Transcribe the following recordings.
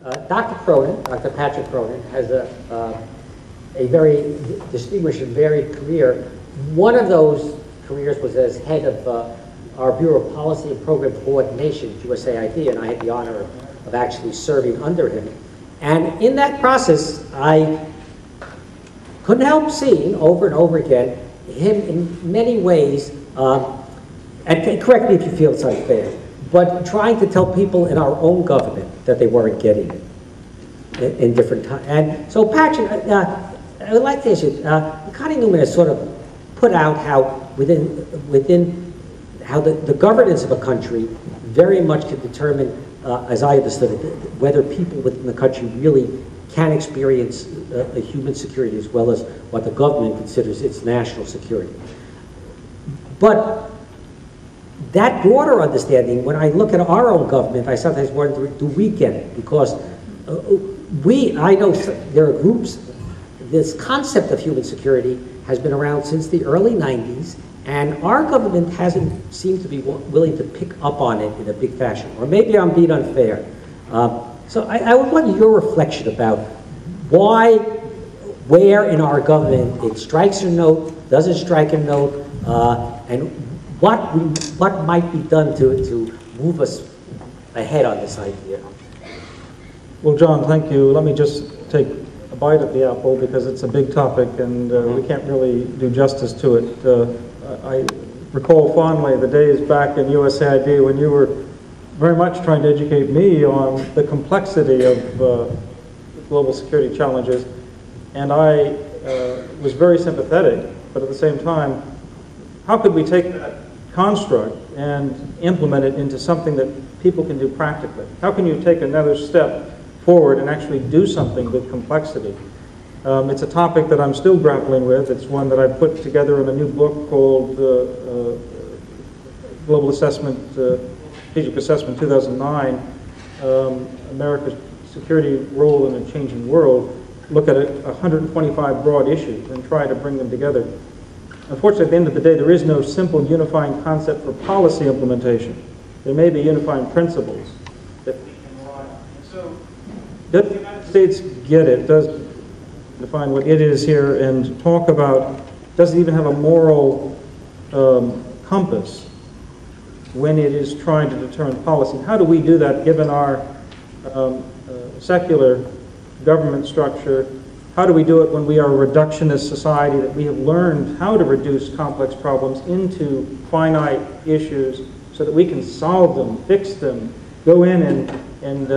Dr. Cronin, Dr. Patrick Cronin, has a very distinguished and varied career. One of those careers was as head of our Bureau of Policy and Program Coordination at USAID, and I had the honor of actually serving under him. And in that process, I couldn't help seeing over and over again him in many ways, and correct me if you feel it's unfair, but trying to tell people in our own government that they weren't getting it in different times. And so, Patrick, I would like to ask you, Connie Newman has sort of put out how how the governance of a country very much can determine, as I understood it, whether people within the country really can experience a human security as well as what the government considers its national security. But that broader understanding, when I look at our own government, I sometimes wonder, do we get it? Because I know there are groups, this concept of human security has been around since the early 90s, and our government hasn't seemed to be willing to pick up on it in a big fashion. Or maybe I'm being unfair. So I would want your reflection about where in our government it strikes a note, doesn't strike a note, and what might be done to move us ahead on this idea. Well, John, thank you. Let me just take a bite at the apple because it's a big topic and we can't really do justice to it. I recall fondly the days back in USAID when you were very much trying to educate me on the complexity of global security challenges, and I was very sympathetic, but at the same time, how could we take that construct and implement it into something that people can do practically? How can you take another step forward and actually do something with complexity? It's a topic that I'm still grappling with. It's one that I put together in a new book called Global Assessment, Strategic Assessment 2009, America's Security Role in a Changing World. Look at 125 broad issues and try to bring them together. Unfortunately, at the end of the day, there is no simple unifying concept for policy implementation. There may be unifying principles that we can rely on. So, does the United States get it? Does define what it is here and talk about, does it even have a moral compass when it is trying to determine policy? How do we do that given our secular government structure? How do we do it when we are a reductionist society that we have learned how to reduce complex problems into finite issues so that we can solve them, fix them, go in and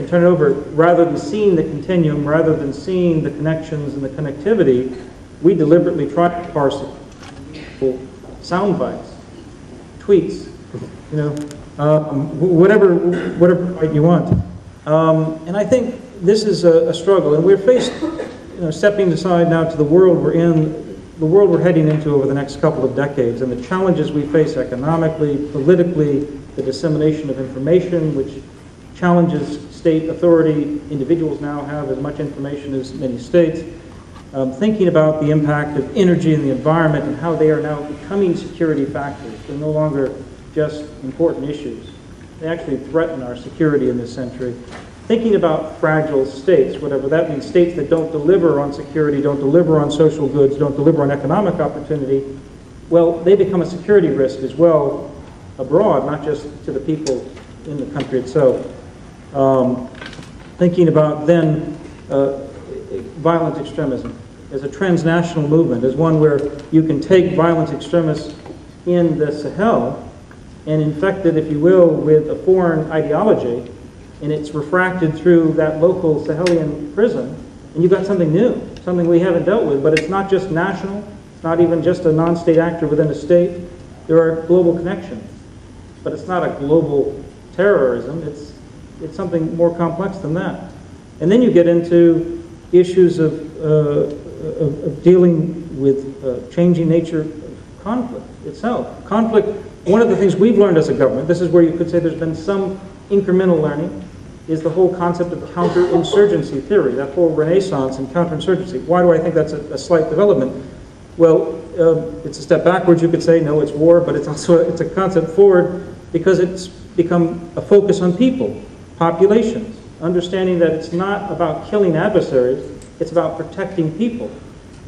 turn it over, rather than seeing the continuum, rather than seeing the connections and the connectivity, we deliberately try to parse it. Sound bites, tweets, whatever you want. And I think this is a struggle, and we're faced, stepping aside now to the world we're in, the world we're heading into over the next couple of decades, and the challenges we face economically, politically, the dissemination of information, which challenges state authority. Individuals now have as much information as many states. Thinking about the impact of energy and the environment and how they are now becoming security factors. They're no longer just important issues. They actually threaten our security in this century. Thinking about fragile states, whatever that means, states that don't deliver on security, don't deliver on social goods, don't deliver on economic opportunity, well, they become a security risk as well abroad, not just to the people in the country itself. Thinking about then violent extremism as a transnational movement, as one where you can take violent extremists in the Sahel and infect it, if you will, with a foreign ideology, and it's refracted through that local Sahelian prison, and you've got something new, something we haven't dealt with. But it's not just national, it's not even just a non-state actor within a state. There are global connections, but it's not a global terrorism. It's something more complex than that. And then you get into issues of dealing with changing nature of conflict itself. Conflict, one of the things we've learned as a government, this is where you could say there's been some incremental learning, is the whole concept of counterinsurgency theory, that whole renaissance in counterinsurgency. Why do I think that's a slight development? Well, it's a step backwards, you could say. No, it's war, but it's also a concept forward because it's become a focus on people, populations. understanding that it's not about killing adversaries, it's about protecting people.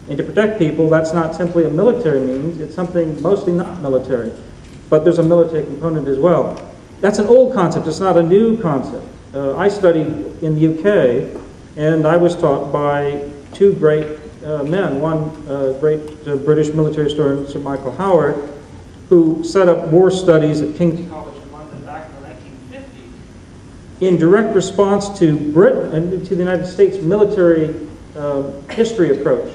And to protect people, that's not simply a military means, it's something mostly not military. But there's a military component as well. That's an old concept, it's not a new concept. I studied in the UK, and I was taught by two great men. One great British military historian, Sir Michael Howard, who set up war studies at King's College in London back in the 1950s in direct response to Britain and to the United States military history approach,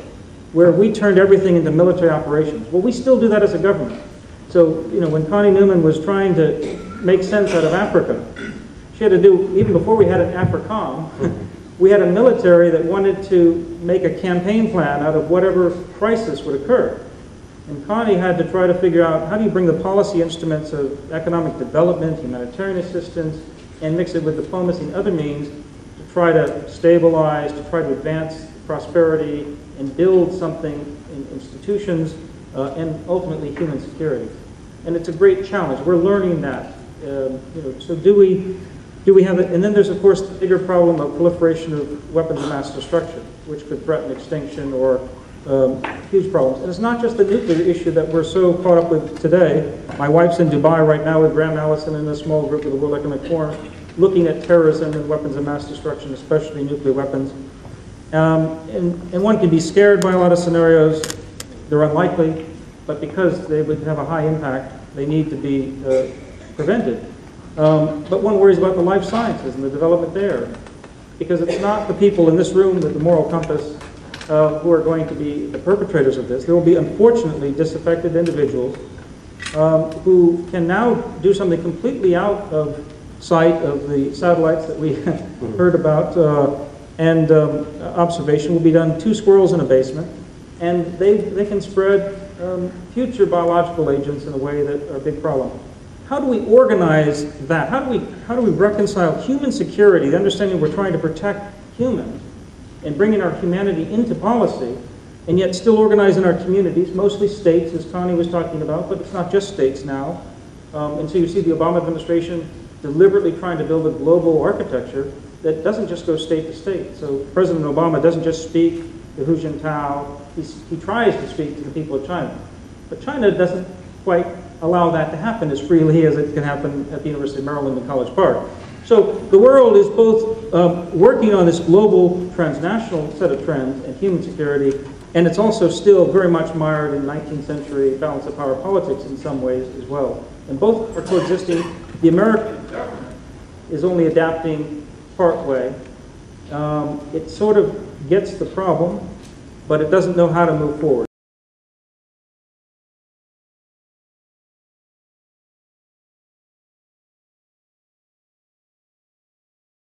where we turned everything into military operations. Well, we still do that as a government. So, you know, when Connie Newman was trying to make sense out of Africa, she had to do, even before we had an AFRICOM, we had a military that wanted to make a campaign plan out of whatever crisis would occur. And Connie had to try to figure out how do you bring the policy instruments of economic development, humanitarian assistance, and mix it with diplomacy and other means to try to stabilize, to try to advance prosperity and build something in institutions and ultimately human security. And it's a great challenge. We're learning that. You know, so do we have it? And then there's, of course, the bigger problem of proliferation of weapons of mass destruction, which could threaten extinction or huge problems. And it's not just the nuclear issue that we're so caught up with today. My wife's in Dubai right now with Graham Allison and a small group of the World Economic Forum looking at terrorism and weapons of mass destruction, especially nuclear weapons. And one can be scared by a lot of scenarios. They're unlikely, but because they would have a high impact, they need to be prevented. But one worries about the life sciences and the development there, because it's not the people in this room with the moral compass who are going to be the perpetrators of this. There will be, unfortunately, disaffected individuals who can now do something completely out of sight of the satellites that we heard about, and observation will be done 2 squirrels in a basement, and they can spread future biological agents in a way that are a big problem. How do we organize that? How do we reconcile human security, the understanding we're trying to protect humans, and bringing our humanity into policy, and yet still organize in our communities, mostly states, as Connie was talking about, but it's not just states now. And so you see the Obama administration deliberately trying to build a global architecture that doesn't just go state to state. So President Obama doesn't just speak to Hu Jintao, he tries to speak to the people of China. But China doesn't quite allow that to happen as freely as it can happen at the University of Maryland in College Park. So the world is both working on this global transnational set of trends and human security, and it's also still very much mired in 19th century balance of power politics in some ways as well. And both are coexisting. The American government is only adapting part way. It sort of gets the problem, but it doesn't know how to move forward.